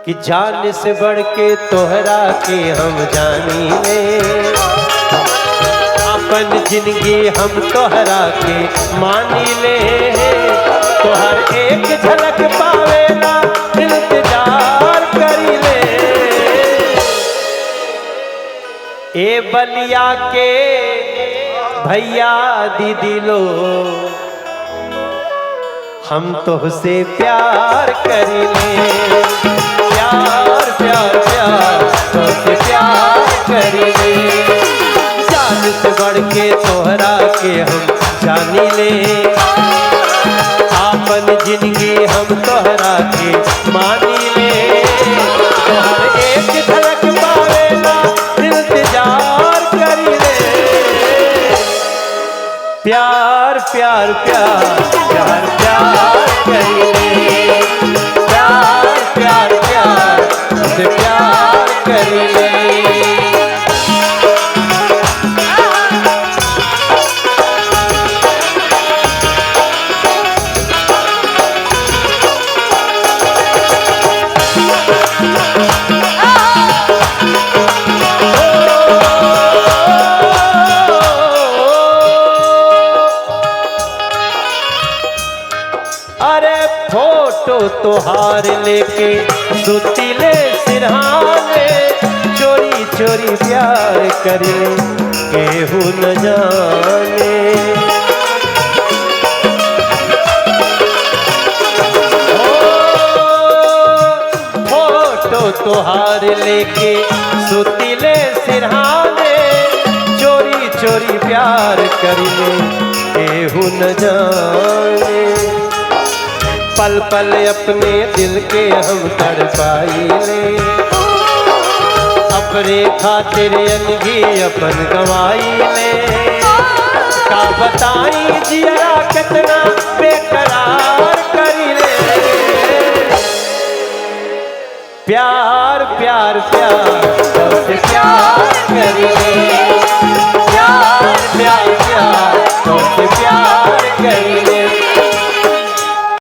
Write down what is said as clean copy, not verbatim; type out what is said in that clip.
कि जान से बढ़ के तोहरा के हम जानी ले, अपन जिंदगी हम तोहरा के मानी ले। तोहर एक झलक पावेला इंतजार करी ले। ए बलिया के भैया दीदी लो, हम तुझसे प्यार करेंगे। प्यार प्यार प्यार तुझसे प्यार करेंगे। जान से बढ़ के तोहरा के हम जानी ले, आपन जिंदगी हम तोहरा के मानी ले। तोहर एक झलक पावेला इंतजार करी ले। प्यार प्यार प्यार प्यार प्यार करेंगे। प्यार प्यार प्यार से प्यार करेंगे। अरे फोटो तोहार लेके सुतीले सिरहाने, चोरी चोरी प्यार करे केहू न जाने। फोटो तोहार लेके सुतीले सिरहाने, चोरी चोरी प्यार करे केहू न जाने। पल पल अपने दिल के हम तड़पाई ले, अपने खातिर अनगी अपन गवाई ले। का बताई जिया कितना बेकरार करी ले। प्यार प्यार प्यार तुझसे प्यार करी ले।